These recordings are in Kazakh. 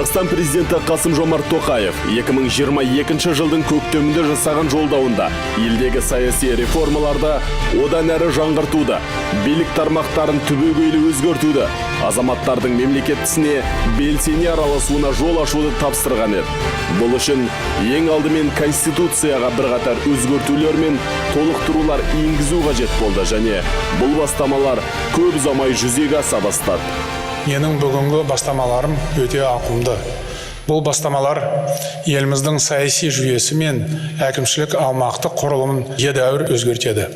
Қазақстан президенті Қасым-Жомарт Тоқаев 2022 жылдың көктемінде жасаған жолдауында елдегі саяси реформаларды одан әрі жаңғыртуды, билік тармақтарын түбегейлі өзгертуді, азаматтардың мемлекетісіне белсене араласуына жол ашуды тапсырған еді. Бұл үшін ең алдымен Конституцияға бірқатар өзгертулер мен толықтырулар енгізу қажет болды және бұл бастамалар көп ұзамай жүзеге аса бастады. Менің бүгінгі бастамаларым өте ауқымды. Бұл бастамалар еліміздің саяси жүйесі мен әкімшілік аумақтық құрылымын едәуір өзгертеді.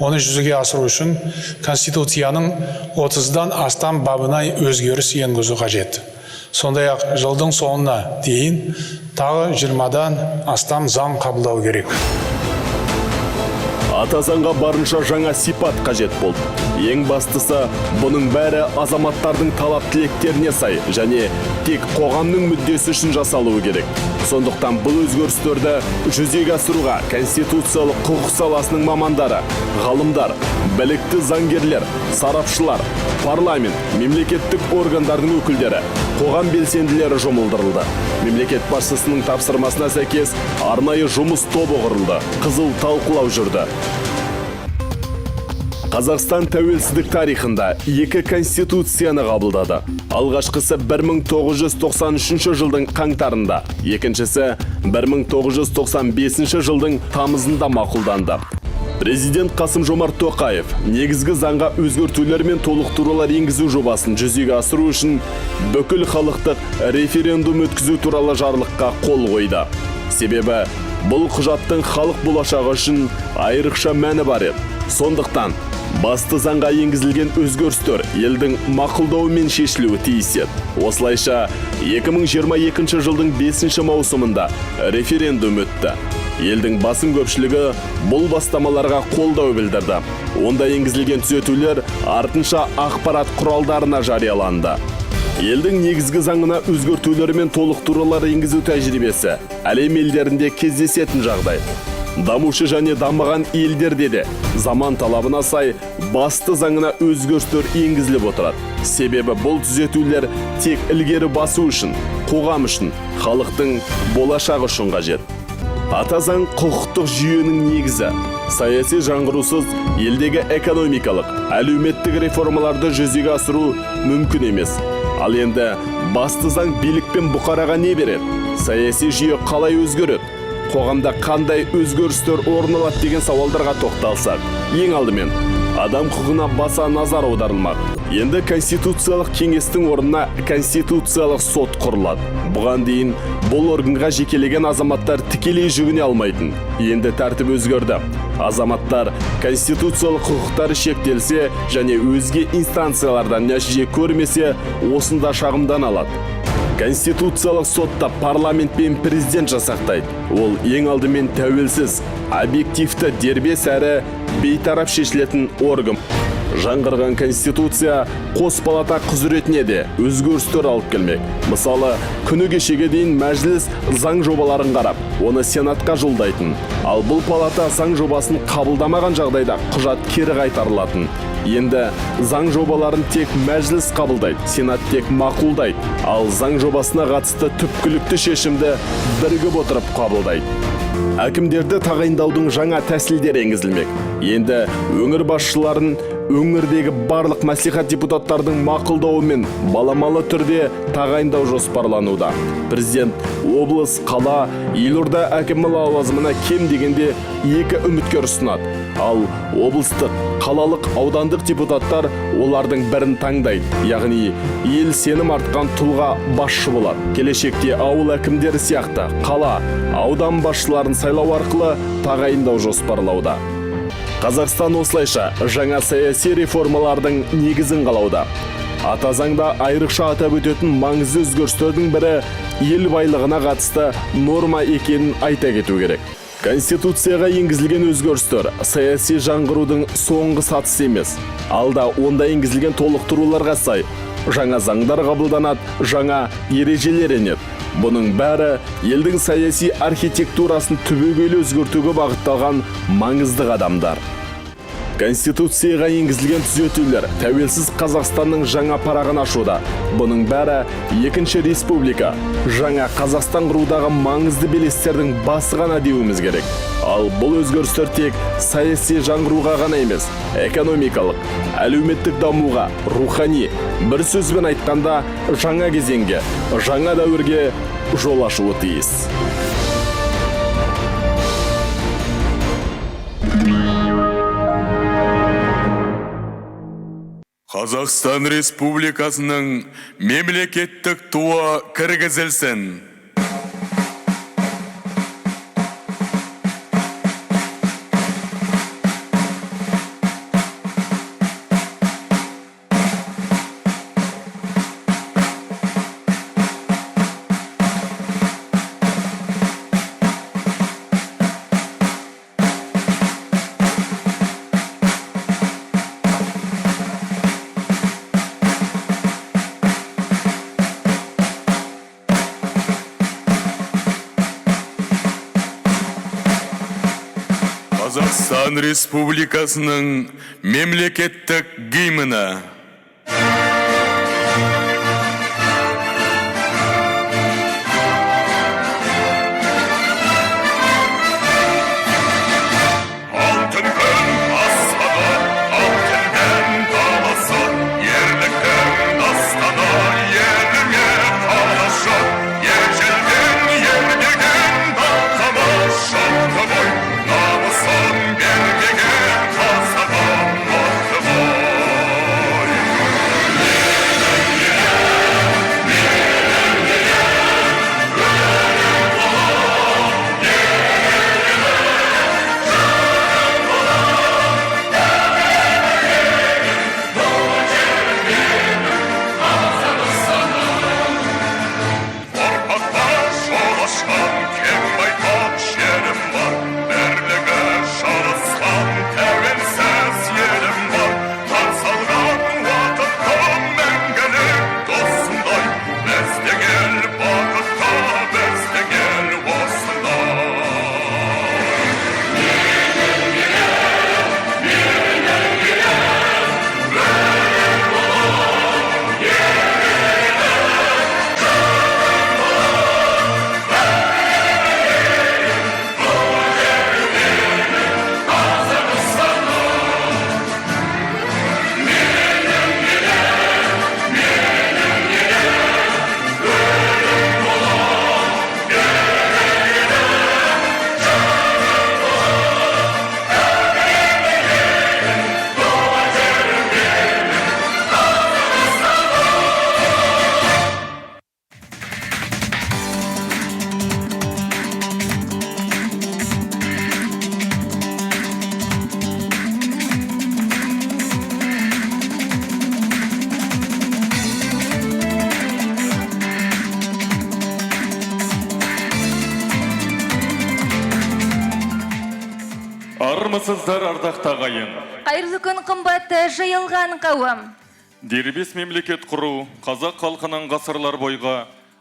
Оны жүзеге асыру үшін Конституцияның 30-дан астам бабына өзгеріс енгізу қажет. Сондай-ақ жылдың соңына дейін тағы 20-дан астам заң қабылдау керек. Ата заңға барынша жаңа сипат қажет болды. Ең бастысы, бұның бәрі азаматтардың талап тілектеріне сай және тек қоғамның мүддесі үшін жасалуы керек. Сондықтан бұл өзгерістерді жүзеге асыруға конституциялық құқық саласының мамандары, ғалымдар, білікті заңгерлер, сарапшылар, парламент, мемлекеттік органдардың өкілдері, қоғам белсенділері жұмылдырылды. Мемлекет басшысының тапсырмасына сәйкес арнайы жұмыс тобы құрылды, қызу талқылау жүрді. Қазақстан тәуелсіздік тарихында екі конституцияны қабылдады. Алғашқысы 1993 жылдың қаңтарында, екіншісі 1995 жылдың тамызында мақұлданды. Президент Қасым-Жомарт Тоқаев негізгі заңға өзгертулер мен толықтырулар енгізу жобасын жүзеге асыру үшін бүкіл халықтық референдум өткізу туралы жарлыққа қол қойды. Себебі бұл құжаттың халық болашағы үшін айрықша мәні бар еді. Сондықтан басты заңға енгізілген өзгерістер елдің мақұлдауымен шешілуі тиіс еді. Осылайша 2022 жылдың 5 маусымында референдум өтті. Елдің басым көпшілігі бұл бастамаларға қолдау білдірді. Онда енгізілген түзетулер артынша ақпарат құралдарына жарияланды. Елдің негізгі заңына өзгертулер мен толықтырулар енгізу тәжірибесі әлем елдерінде кездесетін жағдай. Дамушы және дамыған елдерде де заман талабына сай басты заңына өзгерістер енгізіліп отырады. Себебі бұл түзетулер тек ілгері басу үшін, қоғам үшін, халықтың болашағы үшін қажет. Ата заң құқықтық жүйенің негізі. Саяси жаңғырусыз елдегі экономикалық, әлеуметтік реформаларды жүзеге асыру мүмкін емес. Ал енді басты заң билік пен бұқараға не береді? Саяси жүйе қалай өзгереді? Қоғамда қандай өзгерістер орын алады деген сауалдарға тоқталсақ, ең алдымен адам құқығына баса назар аударылмақ. Енді Конституциялық кеңестің орнына Конституциялық сот құрылады. Бұған дейін бұл органға жекелеген азаматтар тікелей жүгіне алмайтын. Енді тәртіп өзгерді. Азаматтар конституциялық құқықтары шектелсе және өзге инстанциялардан нәтиже көрмесе, осында шағымдан алады. Конституциялық сотта парламент пен президент жасақтайды. Ол ең алдымен тәуелсіз, объективті, дербес әрі бейтарап шешілетін орган. Жаңғырған Конституция қос палата құзыретіне де өзгерістер алып келмек. Мысалы, күні кешеге дейін мәжіліс заң жобаларын қарап, оны сенатқа жолдайтын. Ал бұл палата заң жобасын қабылдамаған жағдайда құжат кері қайтарылатын. Енді заң жобаларын тек мәжіліс қабылдайды, сенат тек мақұлдайды, ал заң жобасына қатысты түпкілікті шешімді бірігіп отырып қабылдайды. Әкімдерді тағайындаудың жаңа тәсілдері енгізілмек. Енді өңір басшыларын өңірдегі барлық мәслихат депутаттардың мақұлдауымен баламалы түрде тағайындау жоспарлануда. Президент облыс, қала, елорда әкімі лауазымына кем дегенде 2 үміткер ұсынады. Ал облыстық, қалалық, аудандық депутаттар олардың бірін таңдайды. Яғни ел сенім артқан тұлға басшы болады. Келешекте ауыл әкімдері сияқты қала, аудан басшыларын сайлау арқылы тағайындау жоспарлауда. Қазақстан осылайша жаңа саяси реформалардың негізін қалауда. Ата заңда айрықша атап өтетін маңызды өзгерістердің бірі ел байлығына қатысты норма екенін айта кету керек. Конституцияға енгізілген өзгерістер саяси жаңғырудың соңғы сатысы емес. Алда онда енгізілген толықтыруларға сай жаңа заңдар қабылданады, жаңа ережелер енеді. Бұның бәрі елдің саяси архитектурасын түбегейлі өзгертуге бағытталған маңызды қадамдар. Конституцияға енгізілген түзетулер тәуелсіз Қазақстанның жаңа парағын ашуда. Бұның бәрі екінші республика, жаңа Қазақстан құрудағы маңызды белестердің басы ғана деуіміз керек. Ал бұл өзгерістер тек саяси жаңғыруға ғана емес, экономикалық, әлеуметтік дамуға, рухани, бір сөзбен айтқанда, жаңа кезеңге, жаңа дәуірге жол ашуы тиіс. Қазақстан Республикасының мемлекеттік туы кіргізілсін. Қазақстан Республикасының мемлекеттік гимні. Алтын күн астана, алтын даласы, ерліктің дастаны, еліңе қалашы, ежелден ердеген далқама шақты бой. Армысыздар ардақты ағайын. Қайырлы күн қымбатты жиылған қауым. Дербес мемлекет құру қазақ халқының ғасырлар бойға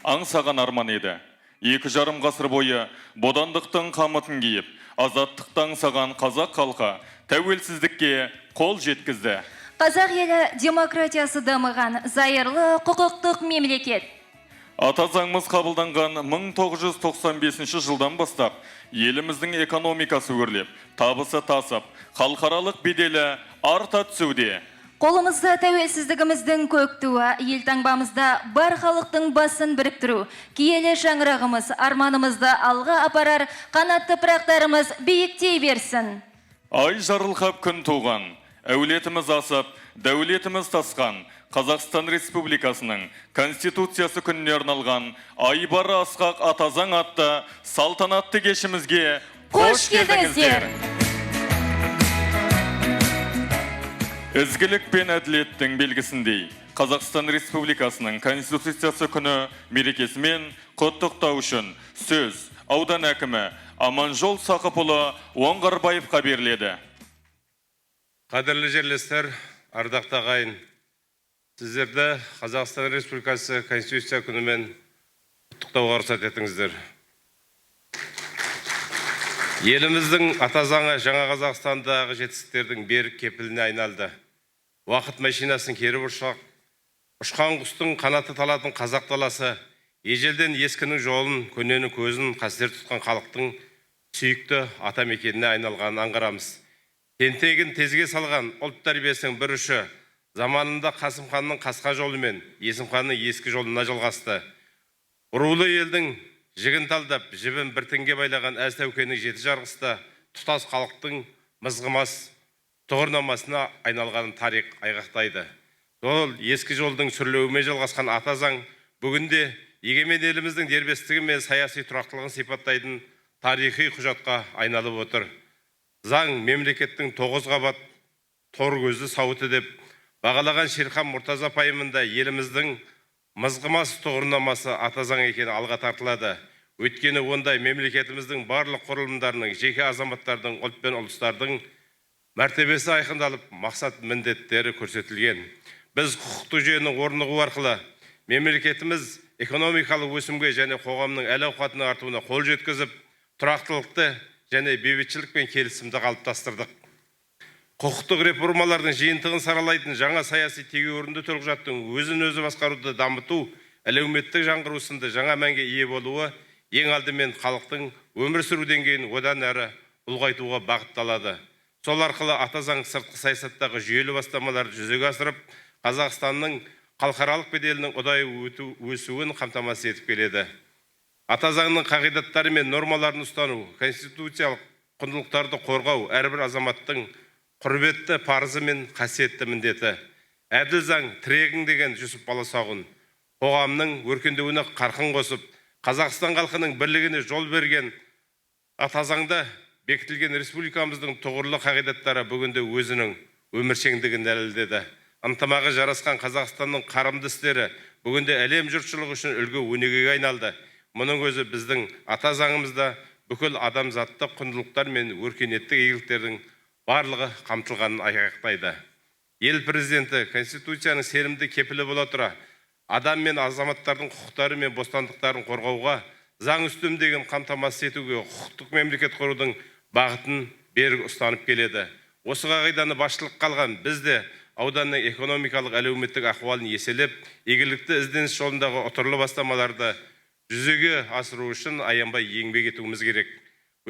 аңсаған арман еді. 2,5 ғасыр бойы бодандықтың қамытын киіп, азаттықты аңсаған қазақ халқы тәуелсіздікке қол жеткізді. Қазақ елі демократиясы дамыған зайырлы құқықтық мемлекет. Ата заңымыз қабылданған 1995 жылдан бастап, еліміздің экономикасы өрлеп, табысы тасып, халықаралық беделі арта түсуде. Қолымызда тәуелсіздігіміздің көк туы, елтаңбамызда бар халықтың басын біріктіру, киелі шаңырағымыз, арманымызды алға апарар, қанатты пырақтарымыз биіктей берсін. Ай жарылқап күн туған, әулетіміз асып, дәулетіміз тасқан, Қазақстан Республикасының Конституциясы күніне арналған Айбары Асқақ Атазаң атты салтанатты кешімізге қош келдіңіздер. Ізгілік пен әділеттің белгісіндей, Қазақстан Республикасының Конституциясы күні мерекесімен құттықтау үшін сөз аудан әкімі Аманжол Сақыпұлы Оңғарбаевқа беріледі. Қадірлі жерлестер, ардақты ағайын, сіздерді Қазақстан Республикасы Конституция күнімен құттықтауға рұқсат етіңіздер. Еліміздің ата заңы жаңа Қазақстандағы жетістіктердің берік кепіліне айналды. Уақыт машинасын кері ұшқан құстың қанаты талатын қазақ даласы, ежелден ескінің жолын, көненің көзін қастер тұтқан халықтың сүйікті ата мекеніне айналғанын аңғарамыз. Тентегін тезге салған ұлт тәрбиесінің бір ұшы заманында Қасым ханның қасқа жолымен Есім ханның ескі жолына жалғасты. Ұрулы елдің жігін талдап, жібін біртінге байлаған әз тәукенің жеті жарғыста тұтас халықтың мызғымас тұғырнамасына айналғанын тарих айғақтайды. Ол ескі жолдың сүрлеуімен жалғасқан ата заң бүгінде егемен еліміздің дербестігі мен саяси тұрақтылығын сипаттайтын тарихи құжатқа айналып отыр. Заң мемлекеттің 9 қабат тор көзді сауыты деп бағалаған Шерхан Мұртаза пайымында еліміздің мызғымас тұғырнамасы ата заң екені алға тартылады. Өйткені ондай мемлекетіміздің барлық құрылымдарының, жеке азаматтардың, ұлт пен ұлыстардың мәртебесі айқындалып, мақсат міндеттері көрсетілген. Біз құқықтық жүйенің орнығуы арқылы мемлекетіміз экономикалық өсімге және қоғамның әл-ауқатының артуына қол жеткізіп, тұрақтылықты және бейбітшілік пен келісімді қалыптастырдық. Құқықтық реформалардың жиынтығын саралайтын жаңа саяси тегеурінді төлқұжаттың өзін-өзі басқаруды дамыту, әлеуметтік жаңғыру сынды жаңа мәнге ие болуы ең алдымен халықтың өмір сүру деңгейін одан әрі ұлғайтуға бағытталады. Сол арқылы ата заң сыртқы саясаттағы жүйелі бастамаларды жүзеге асырып, Қазақстанның халықаралық беделінің ұдайы өсуін қамтамасыз етіп келеді. Ата заңның қағидаттары мен нормаларын ұстану, конституциялық құндылықтарды қорғау әрбір азаматтың құрметті парызы мен қасиетті міндеті. Әділ заң тірегің деген Жүсіп Баласағұн қоғамның өркендеуіне қарқын қосып, Қазақстан халқының бірлігіне жол берген ата заңда бекітілген республикамыздың тұғырлы қағидаттары бүгінде өзінің өміршеңдігін дәлелдеді. Ынтымағы жарасқан Қазақстанның қарымды істері бүгінде әлем жұртшылығы үшін үлгі өнегеге айналды. Мұның өзі біздің ата заңымызда бүкіл адамзаттық құндылықтар мен өркениеттік игіліктердің барлығы қамтылғанын айғақтайды. Ел президенті Конституцияның сенімді кепілі бола тұра, адам мен азаматтардың құқықтары мен бостандықтарын қорғауға, заң үстемдігін қамтамасыз етуге құқықтық мемлекет құрудың бағытын берік ұстанып келеді. Осы қағиданы басшылыққа алған біз де ауданның экономикалық әлеуметтік ахуалын еселеп, игілікті ізденіс жолындағы ұтырлы бастамаларды жүзеге асыру үшін аянбай еңбек етуіміз керек.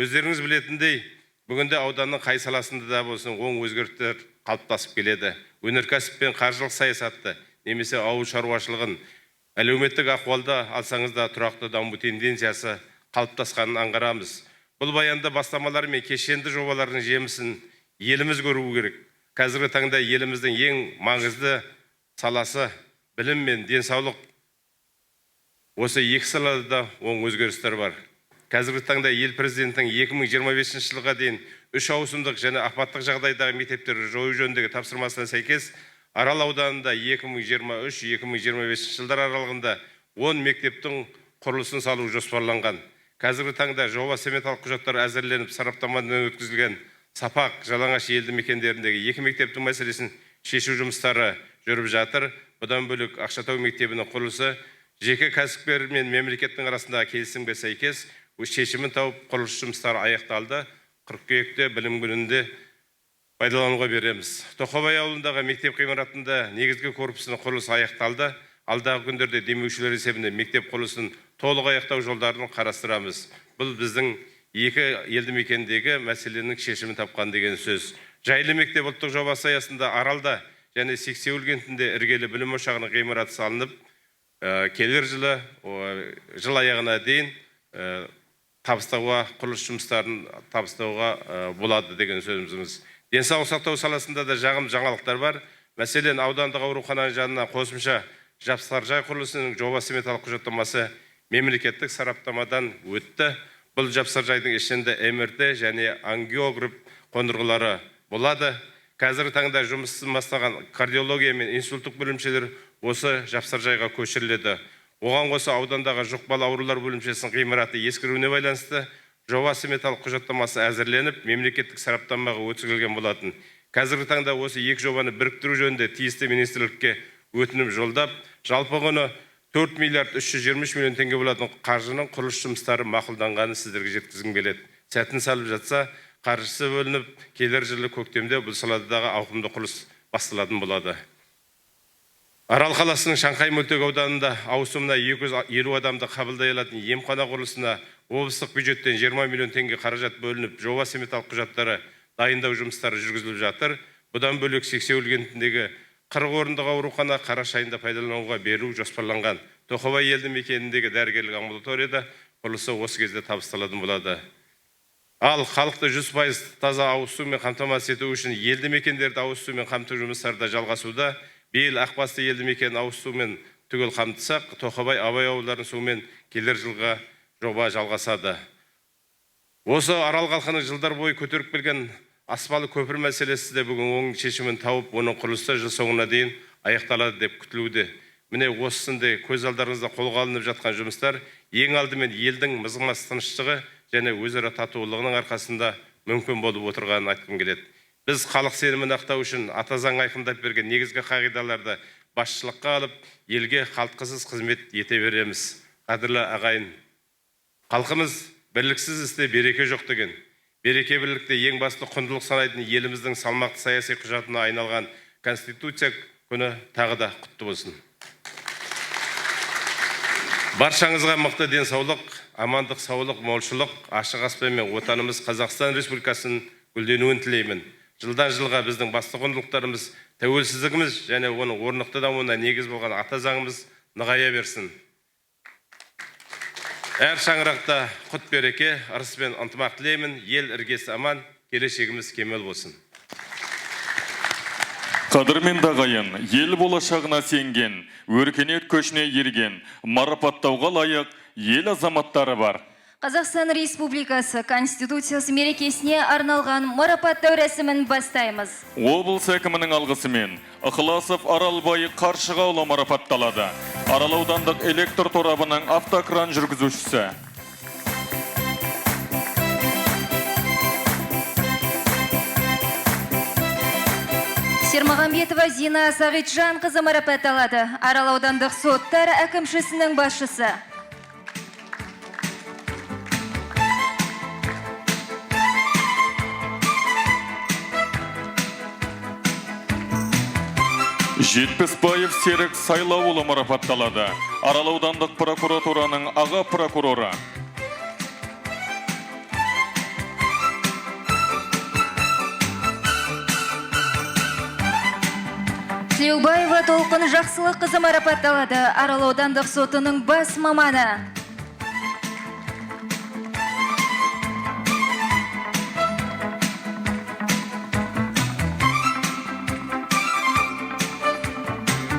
Өздеріңіз білетіндей, бүгінде ауданның қай саласында да болсын оң өзгерістер қалыптасып келеді. Өнеркәсіп пен қаржылық саясатты немесе ауыл шаруашылығын әлеуметтік ахуалда алсаңыз да тұрақты даму тенденциясы қалыптасқанын аңғарамыз. Бұл баянды бастамалар мен кешенді жобалардың жемісін еліміз көруі керек. Қазіргі таңда еліміздің ең маңызды саласы білім мен денсаулық. Осы екі салада оң өзгерістер бар. Қазіргі таңда ел президентінің 2025 жылға дейін 3 ауысымдық және апаттық жағдайдағы мектептерді жою жөніндегі тапсырмасына сәйкес Арал ауданында 2023-2025 жылдар аралығында 10 мектептің құрылысын салу жоспарланған. Қазіргі таңда жоба сметалық құжаттар әзірленіп, сараптамадан өткізілген Сапақ, Жалаңаш елді мекендеріндегі 2 мектептің мәселесін шешу жұмыстары жүріп жатыр. Бұдан бөлек Ақшатау мектебінің құрылысы жеке кәсіпкер мен мемлекеттің арасындағы келісімге сәйкес шешімін тауып, құрылыс жұмыстары аяқталды. Қыркүйекте білім күнінде пайдалануға береміз. Тоқабай ауылындағы мектеп ғимаратында негізгі корпусының құрылысы аяқталды. Алдағы күндерде демеушілер есебінде мектеп құрылысын толық аяқтау жолдарын қарастырамыз. Бұл біздің екі елді мекендегі мәселенің шешімін тапқан деген сөз. Жайлы мектеп ұлттық жобасы аясында Аралда және Сексеуіл кентінде іргелі білім ошағының ғимараты салынып, келер жыл аяғына дейін табыстауға, құрылыс жұмыстарын табыстауға болады деген сөзіміз. Денсаулық сақтау саласында да жаңалықтар бар. Мәселен, аудандық аурухананың жанына қосымша Жапсаржай құрылысының жоба сметалық құжаттамасы мемлекеттік сараптамадан өтті. Бұл Жапсаржайдың ішінде МРТ және ангиограф қондырғылары болады. Қазіргі таңда жұмысын бастаған кардиология мен инсульттық бөлімшелер осы Жапсаржайға көшіріледі. Оған қоса аудандағы жұқпалы аурулар бөлімшесінің ғимараты ескіруіне байланысты жоба сметалық құжаттамасы әзірленіп, мемлекеттік сараптамаға өткізілген болатын. Қазіргі таңда осы екі жобаны біріктіру жөнінде тиісті министрлікке өтінім жолдап, жалпы құны 4 миллиард 323 миллион теңге болатын қаржының құрылыс жұмыстары мақұлданғанын сіздерге жеткізгім келеді. сәтін салып жатса, қаржысы бөлініп, келер жылы көктемде бұл саладағы ауқымды құрылыс басталатын болады. Арал қаласының Шанхай мөлтек ауданында ауысымына 250 адамды қабылдай алатын емхана құрылысына облыстық бюджеттен 20 миллион теңге қаражат бөлініп, жоба сметалық құжаттары дайындау жұмыстары жүргізіліп жатыр. Бұдан бөлек Сексеуіл кентіндегі 40 орындық аурухана қараша айында пайдалануға беру жоспарланған. Тоқабай елді мекеніндегі дәрігерлік амбулаторияда құрылысы осы кезде табысталатын болады. Ал халықты 100% таза ауыз сумен қамтамасыз ету үшін елді мекендерді ауыз сумен қамту жұмыстары да жалғасуда. Биыл Ақбасты елді мекенін ауыз сумен түгел қамтысақ, Тоқабай, Абай ауылдарын сумен келер жылға жоба жалғасады. Осы Арал халқының жылдар бойы көтеріп келген аспалы көпір мәселесі де бүгін оң шешімін тауып, оның құрылысы жыл соңына дейін аяқталады деп күтілуде. Міне осындай көз алдарыңызда қолға алынып жатқан жұмыстар ең алдымен елдің мызғымас тыныштығы және өзара татулығының арқасында мүмкін болып отырғанын айтқым келеді. Біз халық сенімін ақтау үшін ата заң айқындап берген негізгі қағидаларды басшылыққа алып, елге қалтқысыз қызмет ете береміз. Қадірлі ағайын, халқымыз бірліксіз істе береке жоқ деген. Береке бірлікте ең басты құндылық санайтын еліміздің салмақты саяси құжатына айналған Конституция күні тағы да құтты болсын. Баршаңызға мықты денсаулық, амандық, саулық, молшылық, ашық аспанмен отанымыз Қазақстан Республикасының гүлденуін тілеймін. Жылдан жылға біздің басты құндылықтарымыз, тәуелсіздігіміз және оның орнықты дамуына негіз болған ата заңымыз нығая берсін. Әр шаңырақта құт береке, ырыс пен ынтымақ тілеймін. Ел іргесі аман, келешегіміз кемел болсын. Қадірмен ағайын, ел болашағына сенген, өркениет көшіне ерген, марапаттауға лайық ел азаматтары бар. Қазақстан Республикасы Конституциясы мерекесіне арналған марапаттау рәсімін бастаймыз. Облыс әкімінің алғысымен Ықыласов Аралбай Қаршығаұлы марапатталады. Арал аудандық электр торабының автокран жүргізушісі. Сермағамбетова Зина Сағитжан қызы марапатталады. Арал аудандық соттар әкімшісінің басшысы. Жетпісбаев Серік Сайлауұлы марапатталады. Арал аудандық прокуратураның аға прокуроры. Тілеубаева Толқын Жақсылық қызы марапатталады. Арал аудандық сотының бас маманы.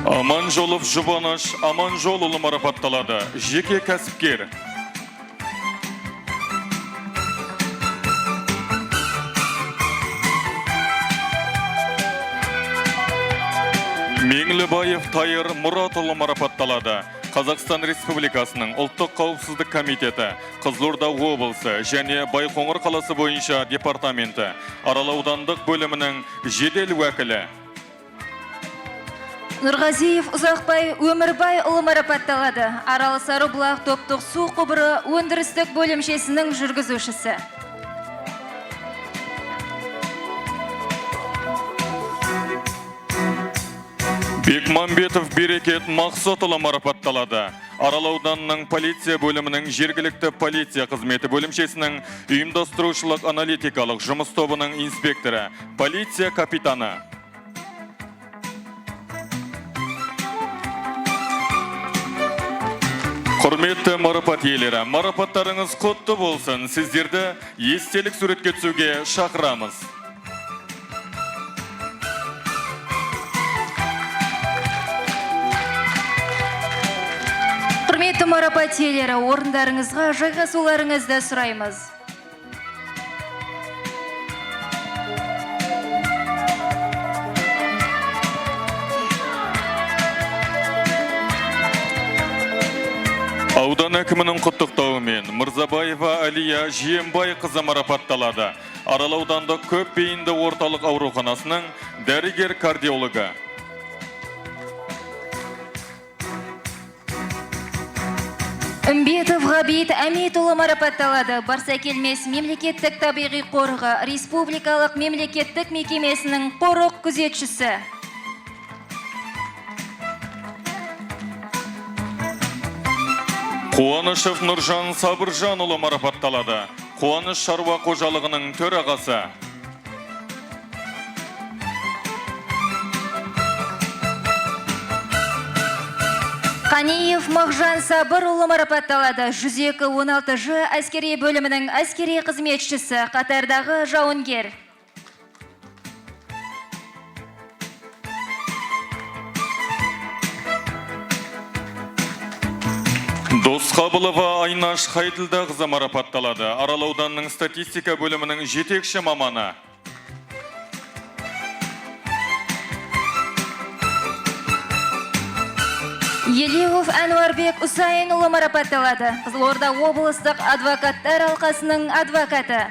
Аманжолов Жұбаныш Аманжолұлы марапатталады. Жеке кәсіпкер. Меңлібаев Тайыр Мұратұлы марапатталады. Қазақстан Республикасының ұлттық қауіпсіздік комитеті, Қызылорда облысы және Байқоңыр қаласы бойынша департаменті, Арал аудандық бөлімінің жедел уәкілі. Нұрғазиев Ұзақбай Өмірбай ұлы марапатталады. Арал Сарыбұлақ топтық су құбыры өндірістік бөлімшесінің жүргізушісі. Бекмамбетов Берекет Мақсотұлы марапатталады. Арал ауданының полиция бөлімінің жергілікті полиция қызметі бөлімшесінің ұйымдастырушылық аналитикалық жұмыс тобының инспекторы, полиция капитаны. Құрметті марапат иелері, марапаттарыңыз құтты болсын. Сіздерді естелік суретке түсуге шақырамыз. Құрметті марапат иелері, орындарыңызға жайғасуларыңызды сұраймыз. Аудан әкімінің құттықтауымен Мырзабаева Алия Жиенбай қызы марапатталады. Арал аудандық көп бейінді орталық ауруханасының дәрігер кардиологы. Үмбетов Ғабит Әмитұлы марапатталады. Барса келмес мемлекеттік табиғи қорығы республикалық мемлекеттік мекемесінің қорық күзетшісі. Қуанышев Нұржан Сабыржанұлы марапатталады. Қуаныш шаруа қожалығының төрағасы. Қаниев Мағжан Сабырұлы марапатталады. 102-16 әскери бөлімінің әскери қызметшісі, қатардағы жауынгер. Досқабылова Айнаш Хайдылдағызы марапатталады. Арал ауданының статистика бөлімінің жетекші маманы. Елеуов Әнуарбек Усайынұлы марапатталады. Қызылорда облыстық адвокаттар алқасының адвокаты.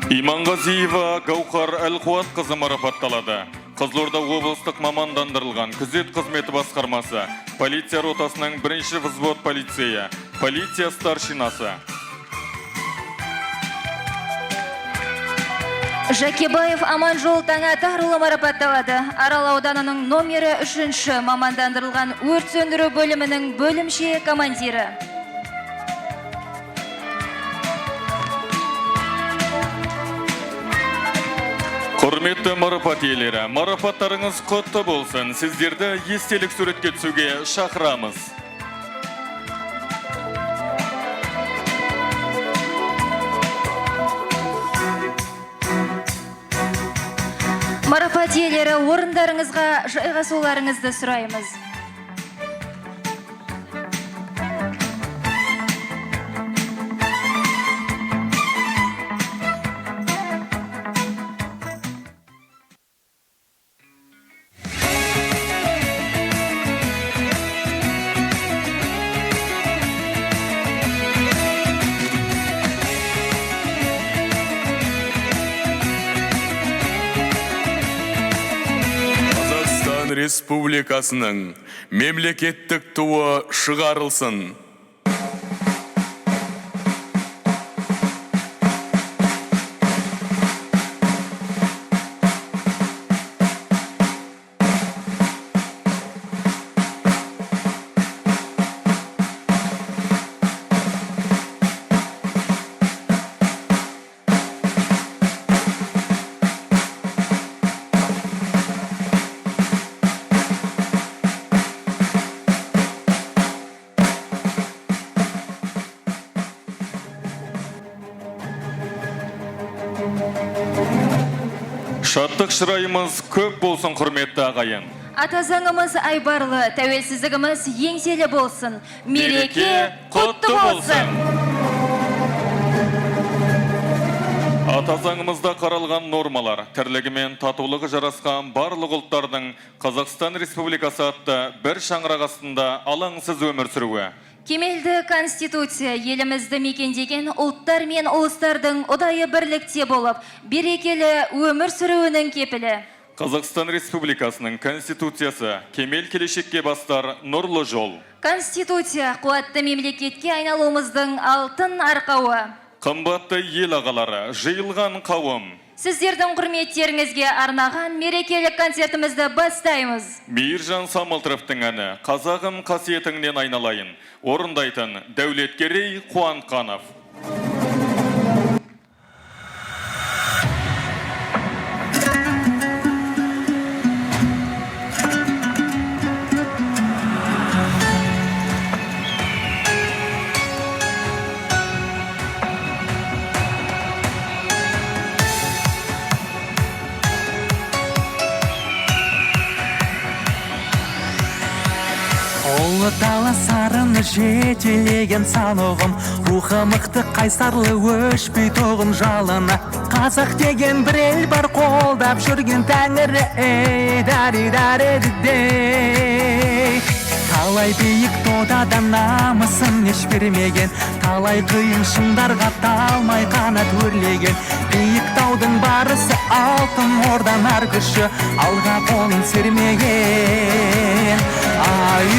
Иманғазиева Гаухар Әлқуат қызы марапатталады. Қызылорда облыстық мамандандырылған күзет қызметі басқармасы, полиция ротасының 1-ші взвод полиция, полиция старшинасы. Жакебаев Аманжол Таңатарұлы марапатталады. Арал ауданының номері 3-ші мамандандырылған өрт сөндіру бөлімінің бөлімше командирі. Құрметті марапат иелері, марапаттарыңыз құтты болсын. Сіздерді естелік суретке түсуге шақырамыз. Марапат иелері, орындарыңызға жайғасуларыңызды сұраймыз. Республикасының мемлекеттік туы шығарылсын. Шаттық шырайымыз көп болсын, құрметті ағайын. Ата заңымыз айбарлы, тәуелсіздігіміз еңселі болсын. Мереке құтты болсын. Ата заңымызда қаралған нормалар, тірлігімен татулығы жарасқан барлық ұлттардың Қазақстан Республикасы атты бір шаңырақ астында алаңсыз өмір сүруі. Кемелді Конституция елімізді мекендеген ұлттар мен ұлыстардың ұдайы бірлікте болып, берекелі өмір сүруінің кепілі. Қазақстан Республикасының Конституциясы кемел келешекке бастар нұрлы жол. Конституция қуатты мемлекетке айналуымыздың алтын арқауы. Қымбатты ел ағалары, жиылған қауым. Сіздердің құрметтеріңізге арнаған мерекелік концертімізді бастаймыз. Мейіржан Самылтыровтың әні «Қазағым қасиетіңнен айналайын» орындайтын Дәулеткерей Қуанқанов. Ұлы дала сарыны жетелеген саноғым, рухы мықты қайсарлы өшпей тоғын жалына. Қазақ деген бір ел бар, қолдап жүрген тәңірі, дари-дари-дей. Талай биік додадан намысын еш бермеген, талай қиын шыңдарға талмай қанат өрлеген. Биік жаудың барысы алтын ордан аргышы алға қолын сермеген. Ай,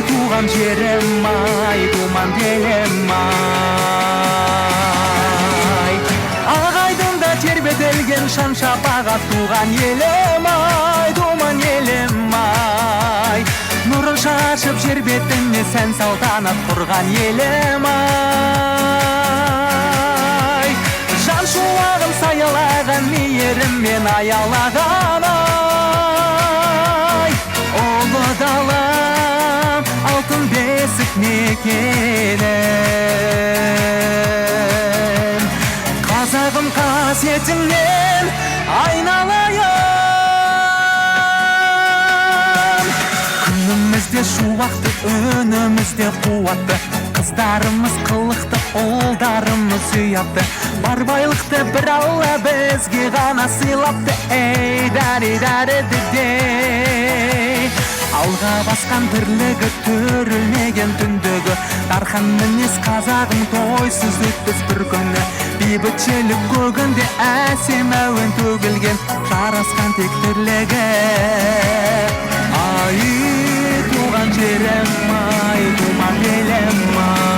туған жерім ай, думан белем ай. Ағайдында тербетілген шан шапағат туған елім ай, думан елім ай. Нұрын шашып жер бетіне сән салтанат құрған елім ай. Жан шуағын саялаған мейіріммен аялаған ай. Ұлы далам алтын бесік мекенім. Қазағым қасиетіңнен айналайын. Күнімізде шуақты, өнімізде қуатты, қыздарымыз қылықты, ұлдарымыз ұятты. Бар байлықты бір Алла бізге ғана сыйлапты. Ей, дәрі-дәрі-дідей. Алға басқан бірлігі төрілмеген түндігі. Дархан мінез қазағым тойсыз өтпіс бір күні. Бейбітшілік көгінде әсем әуен төгілген, жарасқан тек тірлігі. Ай, туған жерім ай, думан елім ай.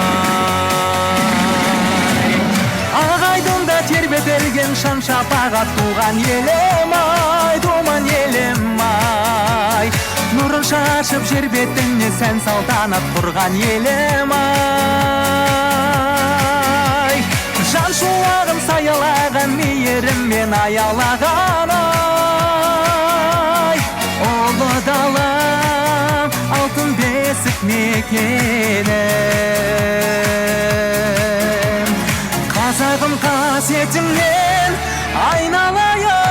Ағайдында тербетілген шан шапағат туған елім ай, думан елім ай. Нұрын шашып жер бетіне сән салтанат құрған елім ай. Жан шуағын саялаған мейіріммен аялаған ай. Ұлы далам алтын бесік мекенім. Қазағым қасиетіңнен айналайын.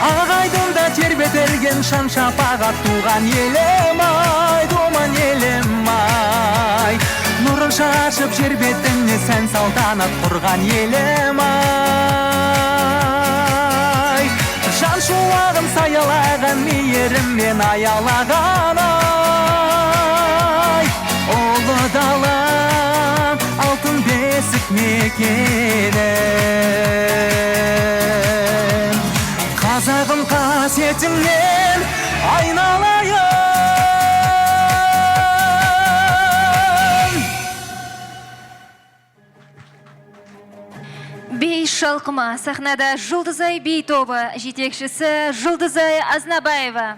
Ағайдында тербетілген шан шапағат туған елім ай, думан елім ай. Нұрын шашып жер бетіне сән салтанат құрған елім ай. Жан шуағын саялаған мейіріммен аялаған ай. Ұлы далам алтын бесік мекенім. Қазағым қасиетіңнен айналайын. Бей шалқыма сахнада Жұлдызай би тобы жетекшісі Жұлдызай Азнабаева.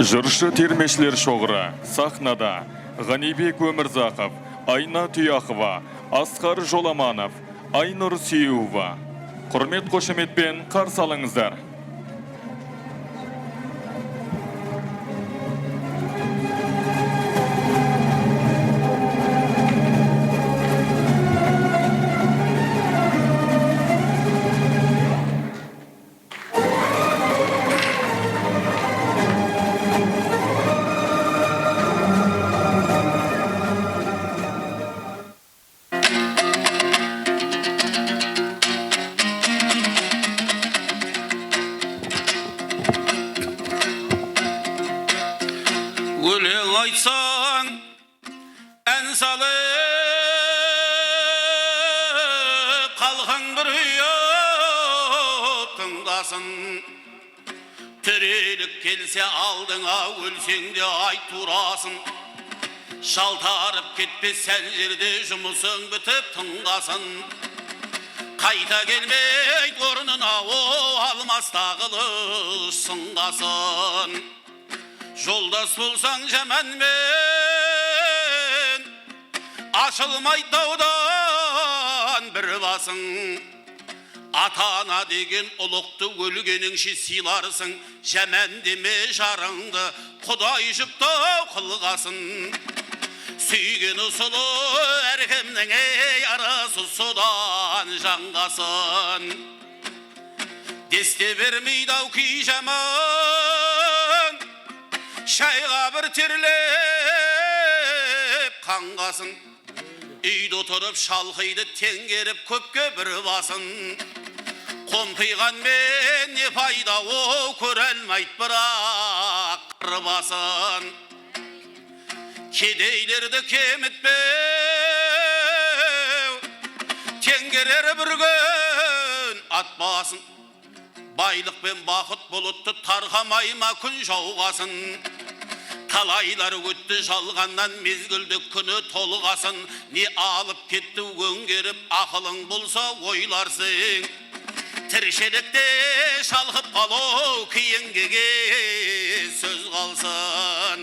Жыршы термешілер шоғыры сахнада Ғанибек Өмірзақов, Айна Тұяқова, Асқар Жоламанов, Айнұр Сүйеуова. Құрмет қошеметпен қарсы алыңыздар. Өлең айтсаң, ән салып, қалған бір ұят тыңдасын. Төрелік келсе алдыңа, өлсең де айт турасын. Жалтарып кетпе сәл жерде, жұмысың бітіп тыңдасын. Қайта келмей орнына, о алмаста қылыш сындасын. Жолдас болсаң жаманмен, ашылмай даудан бір басың. Ата-ана деген ұлықты өлгеніңше сыйларсың. Жаман деме жарыңды, Құдай жұптау қылғасын. Сүйгені сұлы әркімнің арасы содан жаңғасын. Десте бермейді ау кей жаман, шайға бір терлеп қанғасын. Үйді отырып шалқайды теңгеріп көпке бір басын. Қомпиғанмен не пайда, о көрелмейді бірақ қырбасын. Кедейлерді кемітпеу, теңгерер бір күн атбасын. Байлық пен бақыт бұлытты тарқамайма күн жауғасын. Талайлар өтті жалғаннан мезгілді күні толғасын. Не алып кетті өңгеріп ақылың болса ойларсың. Тіршілікте шалқып қалу кейінгеге сөз қалсын.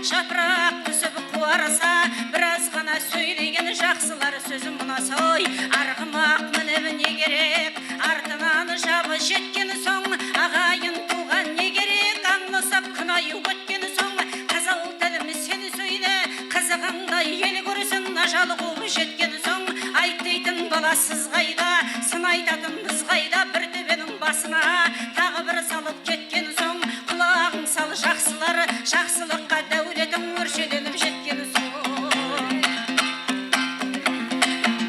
Жапырақ түсіп қуарса, біраз ғана сөйлеген жақсылар сөзім мұнасой. Арғымақ мініп не керек, артынан жабы жеткен соң, ағайын туған не керек, аңлысап күнайы өткен соң. Қазал тілім сені сөйле, қызығыңдай ел көрсін, ажалы қуып жеткен соң. Айт дейтін баласыз қайда, сын айтатын біз қайда, бір төбенің басына тағы бір салып кеткен соң. Құлағың сал жақсылар, жақсылыққа дәулетің өршеленіп жеткен соң.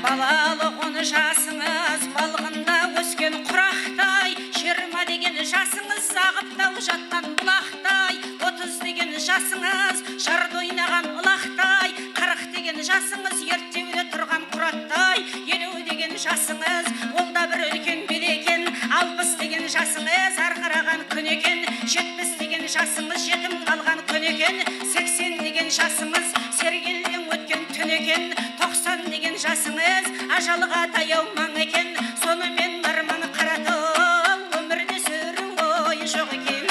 Балалық оны жасыңыз балғында өскен құрақтай, 20 деген жасыңыз ағыптау жатқан бұлақтай, 30 деген жасыңыз жарды ойнаған ұлақтай, 40 деген жасыңыз ертеуде тұрған құраттай, 50 деген жасыңыз ол да бір үлкен белекен, 60 деген жасыңыз арқыраған күн екен, 70 деген жасыңыз жетім қалған күн екен, 80 деген жасыңыз сергелден өткен түн екен, 90 деген жасыңыз ажалға таяу маң екен. Сонымен арман қаратау, өмірде сүру ой жоқ екен.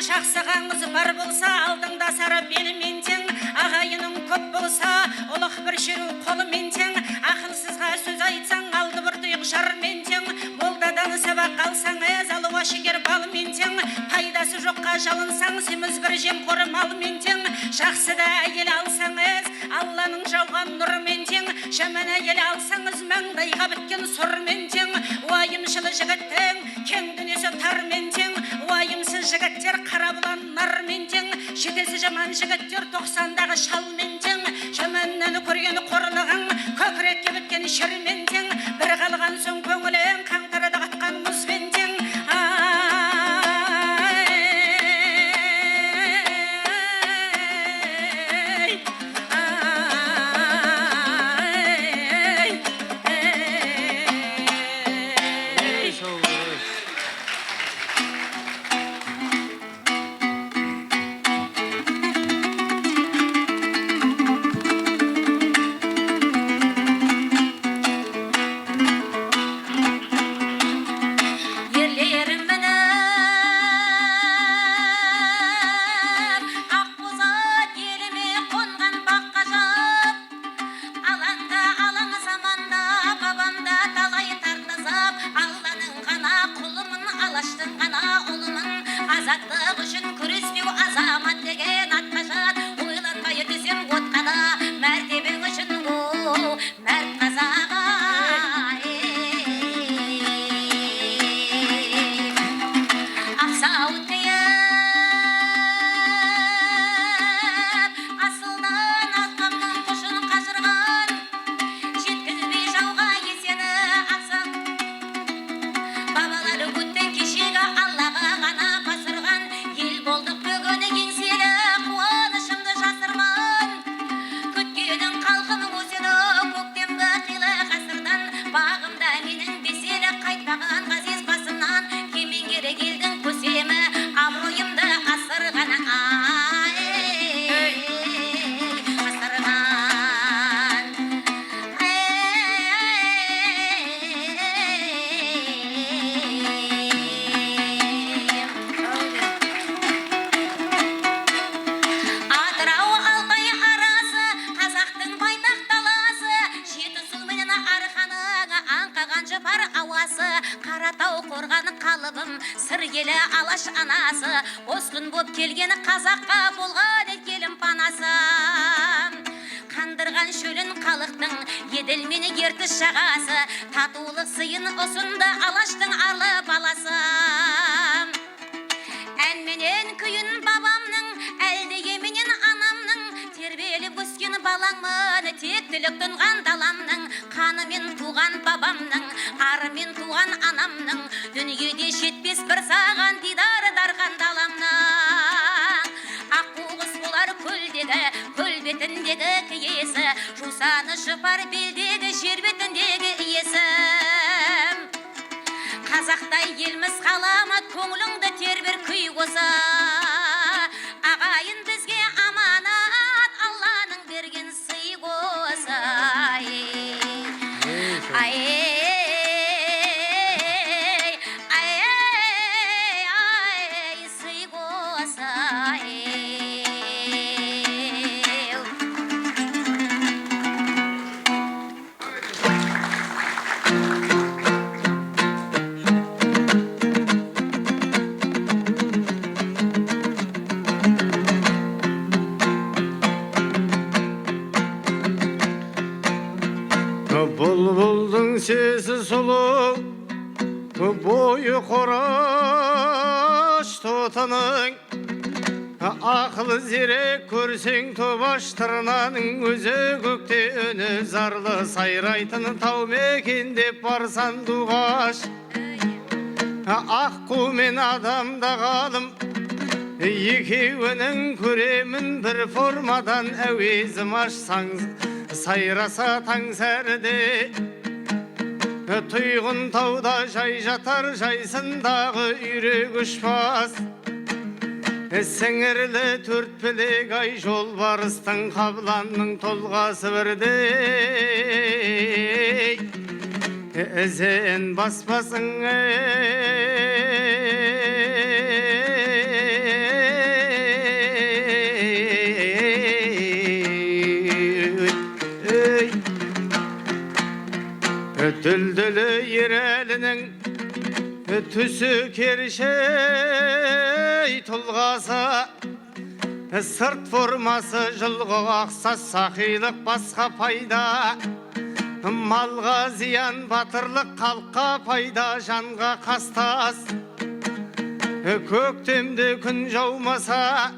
Жақсығаңыз бар болса алдыңда сары белмен тең, ағайының көп болса ұлық бір шеру қолымен тең, ақылсызға сөз айтсаң алды бір тұйық жармен тең, молдадан сабақ алсаңыз алуа шекер балымен тең, пайдасы жоққа жалынсаң семіз бір жемқор малмен тең, жақсыда әйел алсаңыз алланың жауған нұрымен тең, жаман әйел алсаңыз маңдайға біткен сұрмен тең, уайымшыл жігіттің кең дүниесі тармен тең, уайымсыз жігіттер қара бұлан нармен тең, жетесі жаман жігіттер 90-дағы шалмен тең, жаманнан көрген қорлығың көкірекке біткен шермен тең, бір қалған соң көңілің қаңтарада қатқан мұзбен тең. Қаратау қорғаны қалыбым, сыр елі алаш анасы, осқын боп келген қазаққа болған келім панасы. Қандырған шөлін қалықтың, еділмені ертіс жағасы, татулық сыйын ұсынды алаштың алы баласы. Әнменен күйін бабамның, әлде еменен анамның, тербеліп өскен балаңмын, тектілік тұнған даламның, қанымен туған бабамның, арымен туған анамның, дүниеде жетпес бір саған дидары дарған даламның. Аққу құс болар көлдегі, көл бетіндегі киесі, жусаны шыпар белдегі, жер бетіндегі иесі. Қазақтай елміз қаламат, көңіліңді тербір күй қоса. Ағайын бізге аманат, Алланың берген сый қоса. Сый қоса. Бұлбұлдың сесі сұлу, бойы қораш тотының, ақыл зерек көрсең тобаштырнаның, өзі көкте үні зарлы сайрайтын тау мекен деп барсан дұғаш. Аққу мен адамда қалым, екеуінің көремін бір формадан, әуезім ашсаң сайраса таң сәріде. Тұйғын тауда жай жатар, жайсындағы үйрек ұшпас. Сіңірлі төрт білек ай жолбарыстың, қабыланның толғасы бірдей. Ізен баспасың Дүлдүлі ерелінің түсі кершей тұлғасы, сырт формасы жылғы ақсас сақилық басқа пайда, малға зиян батырлық қалқа пайда, жанға қастас. Көктемде күн жаумаса,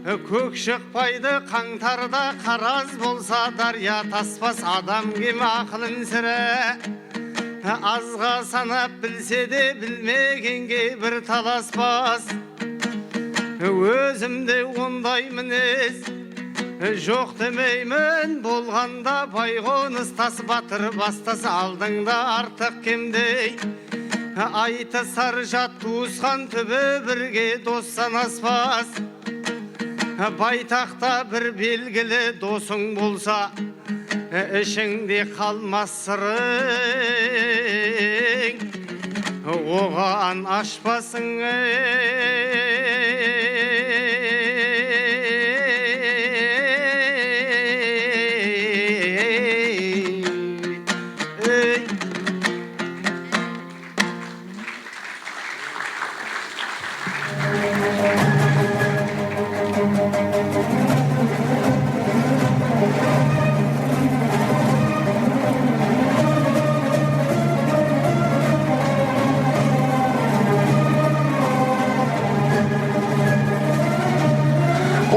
көк шықпайды, қаңтарда қараз болса, дария таспас, адам кем ақылын сірі. Азға санап білсе де білмегенге бір таласпас. Өзімде ондай мінез жоқ демеймін, болғанда байғоныс тас батыр бастас, алдыңда артық кемдей. Айтысар жат туысқан түбі бірге дос санаспас. Байтақта бір белгілі досың болса, ішіңде қалмас сырың, оған ашпасың.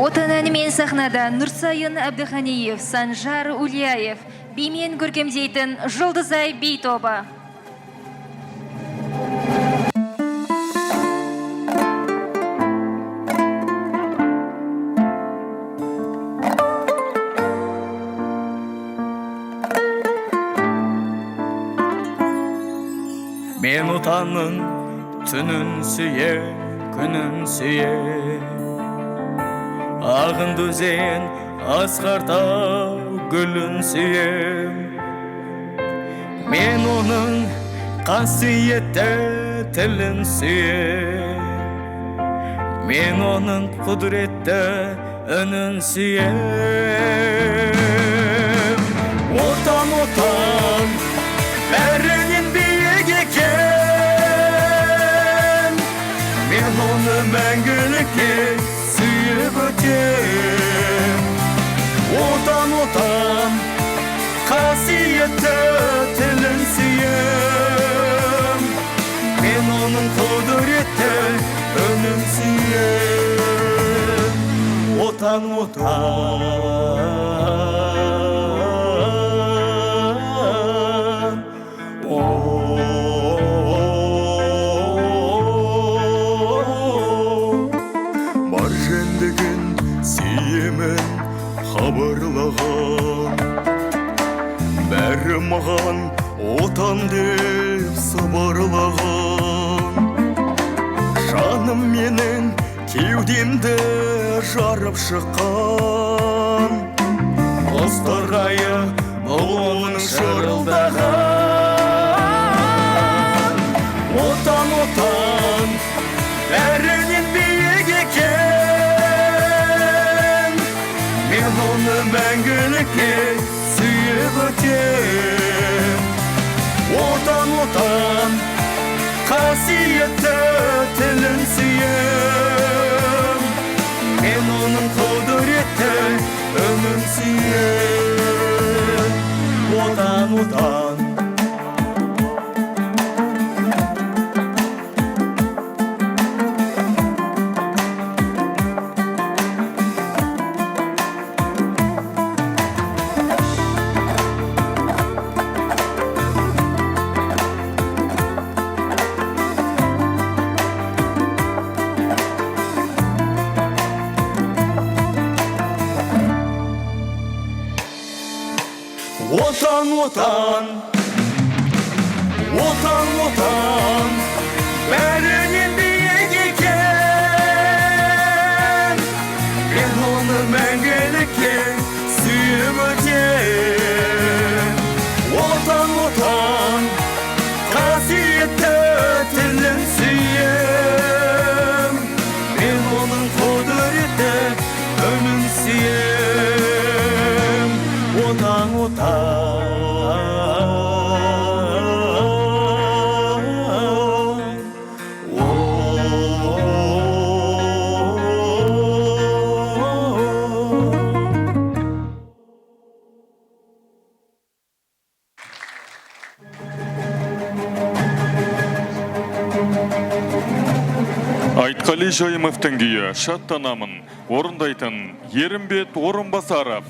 Отананымен сахнада Нұрсайын Әбдіханиев, Санжар Ульяев, бимен көркемдейтін Жұлдызай би тобы. Мен отанның түнін сүйем, күнін сүйем. Ағын дүзен асқартау гүлін сүйем. Мен оның қасиетті тілін сүйем. Мен оның құдіретті үнін сүйем. Отан, отан, бәрінен биік екен. Мен оны мәңгілікке сүйіп өтем. Отан, отан, қасиетті тілін сүйем. Мен оның құдіретті үнін сүйем. Отан, отан, бар жендігін сүйемін хабарлаған. Бәрі маған отан деп сыбырлаған. Жаным менің кеудемді жарып шыққан. Қостырғайы бұл оның шырылдаған. Отан, отан, бәрінен биік екен. Мен оны мәңгілікке сүйіп өтем. Отан, отан, қасиетті тілін сүйем. Мен оның құдіретті үнін сүйем. Отан, отан, отан, отан, отан, отан, бәрінен биік екен. Мен оны мәңгілікке сүйіп өтем. Отан, отан, қасиетті тілін сүйем. Мен оның құдіретті үнін сүйем. Отан, отан, Айтқали Жайымовтың күйі шаттанамын, орындайтын Ерімбет Орынбасаров.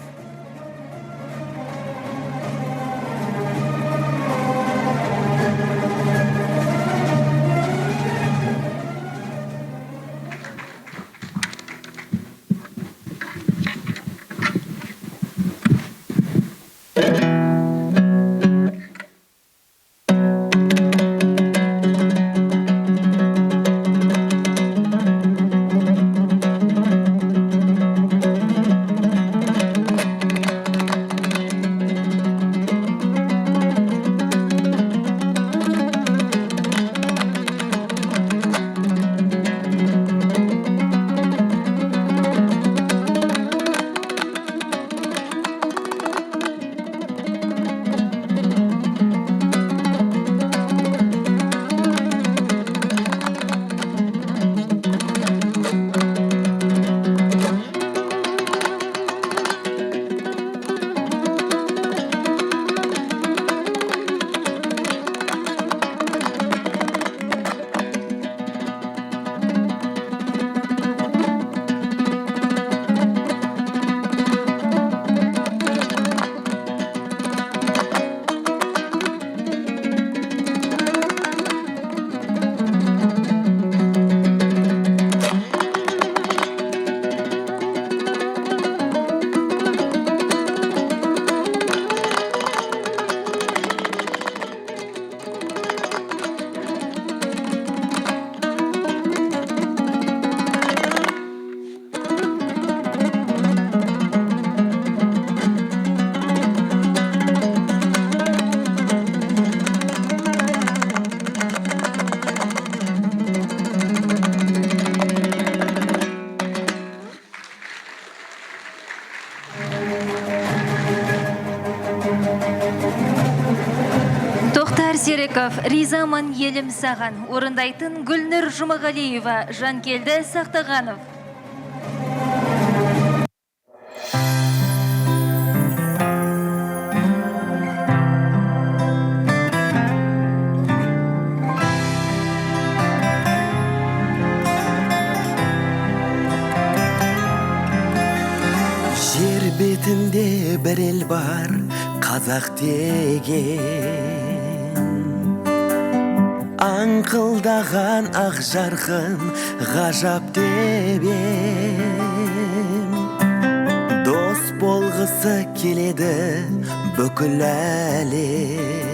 Серіков, Ризаман елім саған, орындайтын Гүлнұр Жұмағалиева, Жанкелді Сақтағанов. Жер бетінде бір ел бар, қазақ деген. Аңқылдаған ақ жарқын ғажап тебен. Дос болғысы келеді бүкіл әлем.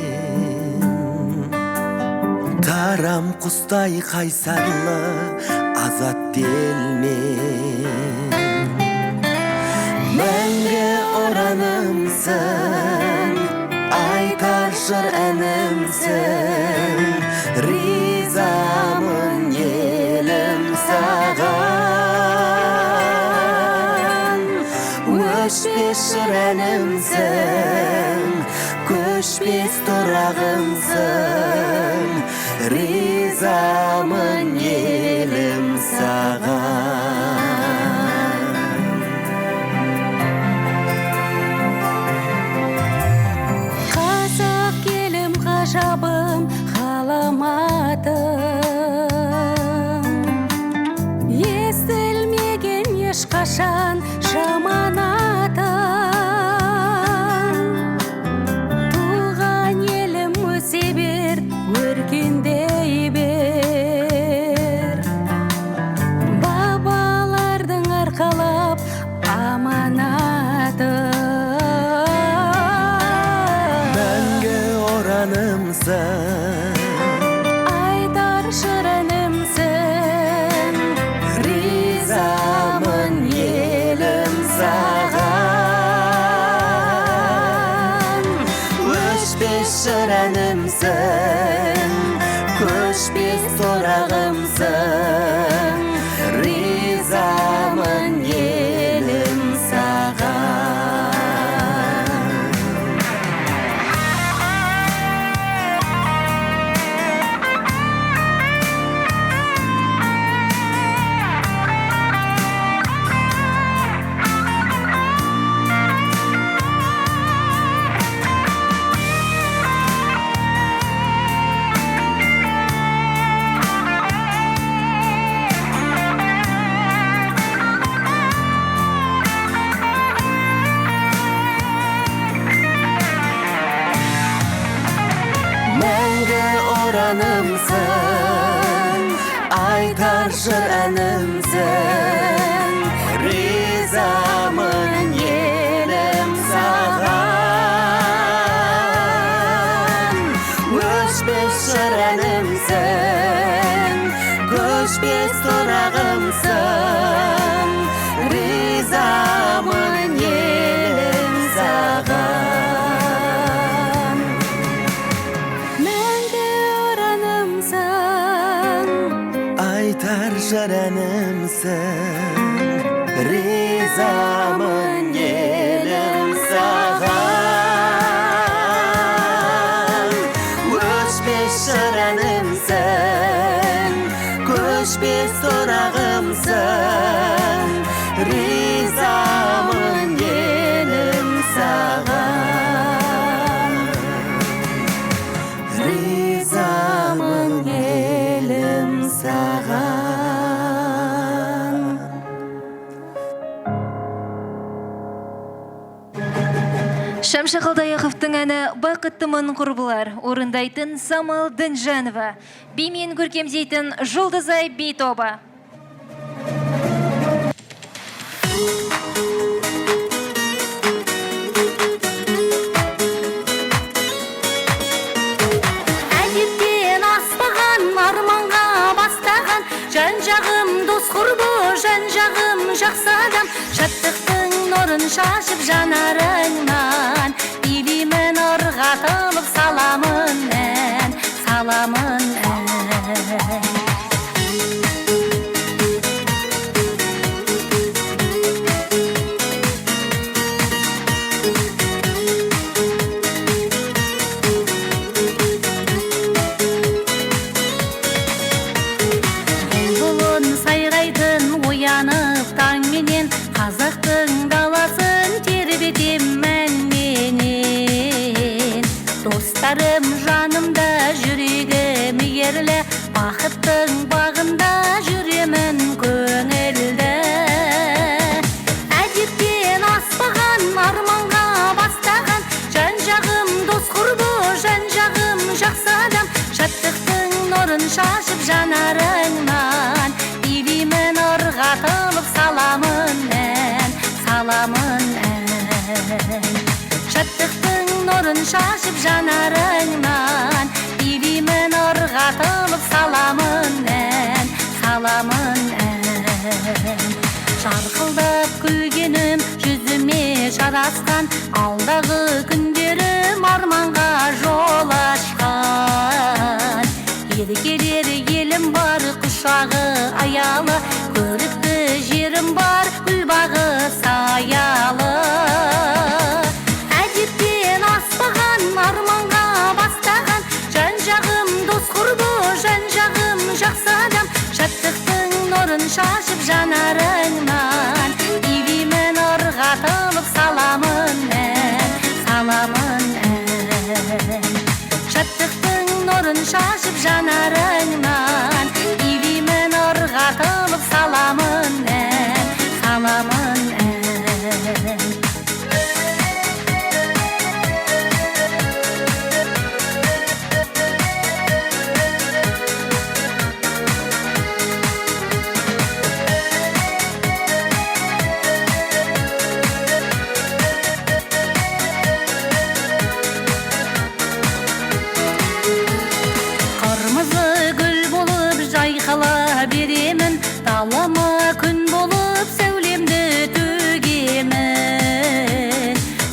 Тарам құстай қайсарлы азат делмен. Мәңгі оранымсың, айтар жыр әнімсің. Ризамын елім саған. Өшпес жыр әнімсің, көшпес тұрағымсың. Ризамын елім саған. Қазақ елім ғажабым, естілмеген ешқашан жаманатын. Туған елім өсе бер, өркендей бер. Бабалардың арқалап аманатын. Мәңгі оранымсың, жыр әнімсің, көшпес торағымсың. Ризамын елім саған. сағамсың, айтар жыр әнімсің. Ризамын елім саған, өшпес жыр әнімсің, көшпес тұрағымсың. Ризамын елім саған, мәңгі ұранымсың, айтар жыр әнімсің. Ризамын елім саған, өшпес жыр әнімсің, көшпес тұрағымсың. Ризамын елім саған, ризамын елім саған. Шамшы Қалдаяқовтың әні «Бақыттымын құрбылар» орындайтын Самал Дінжанова, бимен көркемдейтін Жұлдызай би тобы. Әдептен аспаған, арманға бастаған, жан-жағым дос құрбы, жан-жағым жақсы адам. Шаттықтың нұрын шашып жанарыңнан, билеймін ырғатылып саламын ән, саламын ән. Бұлбұлын сайрайтын оянып таңменен, қазақтың даласын тербетем мәнменен. Достарым жанымда, жүрегім ерлі, бақыттың бағында жүремін көңілді. Әдептен аспаған, арманға бастаған, жан-жағым дос құрбы, жан-жағым жақсы адам. Шаттықтың нұрын шашып жанарыңнан, билеймін ырғатылып саламын ән, саламын ән. Шаттықтың нұрын шашып жанарыңнан, билеймін ырғатылып саламын ән, саламын ән. Жарқылдап күлгенім жүзіме жарасқан, алдағы күндерім арманға жол ашқан. Еркелер елім бар, құшағы аялы, көрікті жерім бар, гүлбағы саялы. Әдептен аспаған, арманға бастаған, жан-жағым дос құрбы, жан-жағым жақсы адам. Шаттықтың нұрын шашып жанарыңнан, билеймін ырғатылып саламын ән, саламын ән. Шаттықтың нұрын шашып жанарыңнан, билеймін ырғатылып саламын ән, саламын ән. Қырмызы гүл болып жайқала беремін, далама күн болып сәулемді төгемін.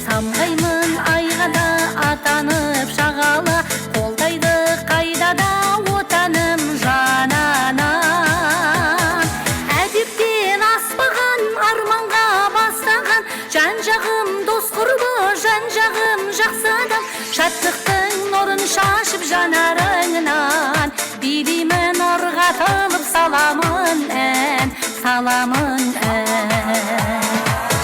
Самғаймын айға да атанып шағала, қолдайды қайда да отаным жананан. Әдептен аспаған, арманға бастаған, жан-жағым дос құрбы, жан-жағым жақсы адам. Шаттықтың нұрын шашып жанарыңнан, билеймін ырғатылып саламын ән, саламын ән.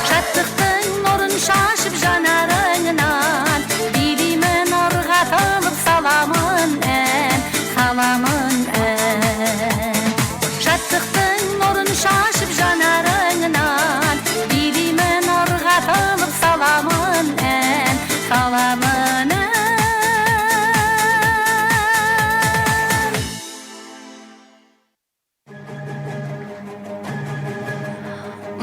Шаттықтың нұрын шашып жанарыңнан, билеймін ырғатылып саламын ән, саламын ән. Шаттықтың нұрын шашып жанарыңнан, билеймін ырғатылып саламын ән, саламын ән.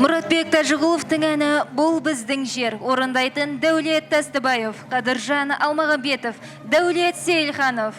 Мұратбек Тәжіғұловтың әні «Бұл біздің жер» орындайтын Дәулет Тастыбаев, Қадыржан Алмағамбетов, Дәулет Сейілханов.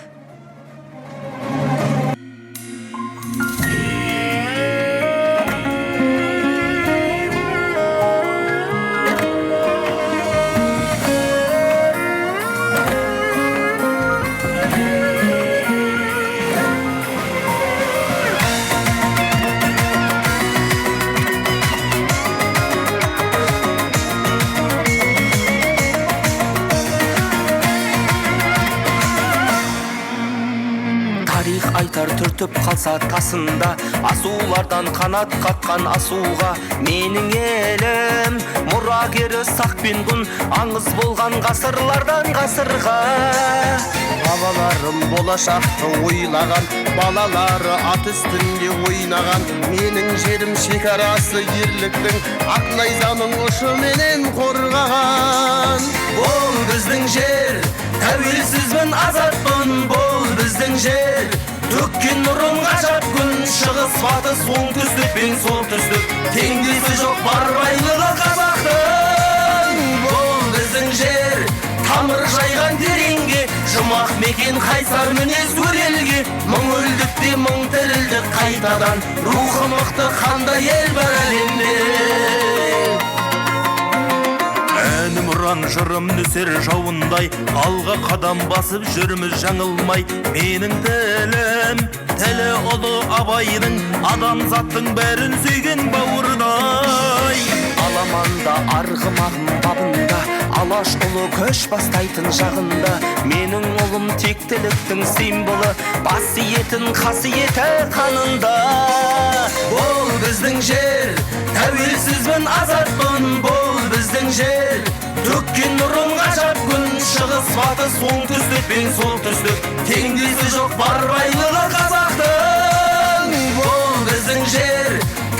Айтар түртіп қалса тасында, асулардан қанат қатқан асуға. Менің елім мұрагері сақ пен күн, аңыз болған ғасырлардан ғасырға. Бабаларым болашақты ойлаған, балалары ат үстінде ойнаған. Менің жерім шекарасы ерліктің, ақ найзаның ұшыменен қорғаған. Бұл біздің жер, тәуелсізбін азатпын, бұл біздің жер. Төккен нұрын ғажап күн, шығыс батыс оңтүстік пен солтүстік, теңдесі жоқ бар байлығы қазақтың. Бұл біздің жер, тамыр жайған тереңге, жұмақ мекен қайсар мінез өрелге. Мың өлдік те мың тірілдік қайтадан, рухы мықты қандай ел бар әлемде. Әнім ұран жырым нөсер жауындай, алға қадам басып жүрміз жаңылмай. Менің тілім, тілі ұлы Абайдың, адамзаттың бәрін сүйген бауырдай. Аламанда арғымағым бабында, алаш ұлы көш бастайтын жағында. Менің ұлым тектіліктің символы, басиетін қасиеті қанында. Бұл біздің жер, тәуелсізбін азатпын, бұл біздің жер. Төккен нұрын ғажап күн, шығыс батыс оңтүстік пен солтүстік, теңдесі жоқ бар байлығы қазақтың. Бұл біздің жер,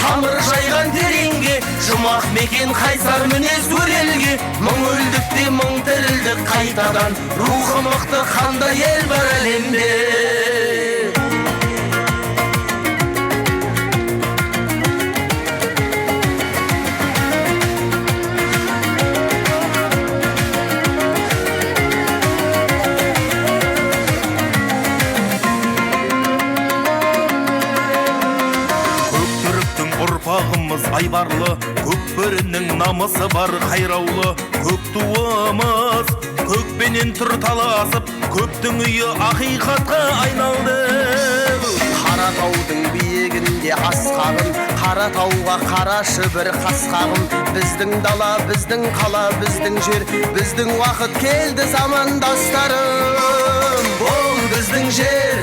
тамыр жайған тереңге, жұмақ мекен қайсар мінез өрелге. Мың өлдік те мың тірілдік қайтадан, рухы мықты қандай ел бар әлемде. Ұрпағымыз айбарлы, көкбөрінің намысы бар қайраулы. Көк туымыз көкпенен тұр таласып, көптің үйі ақиқатқа айналды. Қаратаудың биігінде асқағым, Қаратауға қарашы бір қасқағым. Біздің дала, біздің қала, біздің жер, біздің уақыт келді замандастарым. Бұл біздің жер,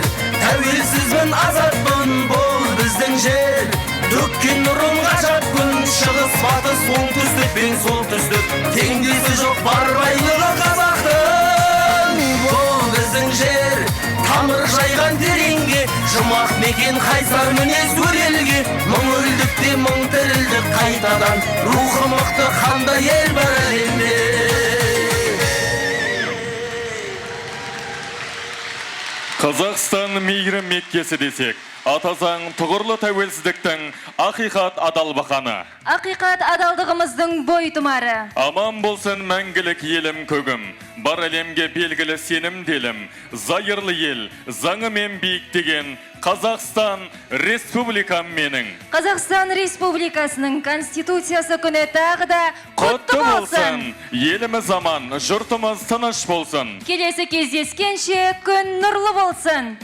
тәуелсізбін азатпын, бұл біздің жер. Төккен нұрын ғажап күн, шығыс батыс оңтүстік пен солтүстік, теңдесі жоқ бар байлығы қазақтың. Бұл біздің жер, тамыр жайған тереңге, жұмақ мекен қайсар мінез өрелге. Мың өлдік те мың тірілдік қайтадан, рухы мықты қандай ел бар әлемде. Қазақстан мейірім меккесі десек, атазаң тұғырлы тәуелсіздіктің ақиқат адал бақаны. Ақиқат адалдығымыздың бой тұмары. Аман болсын мәңгілік елім көгім, бар әлемге белгілі сенім делім. Зайырлы ел, заңы мен биік деген, Қазақстан Республикам менің. Қазақстан Республикасының Конституциясы күні тағы да құтты болсын. Еліміз аман, жұртымыз тыныш болсын. Келесі кездескенше күн нұрлы болсын.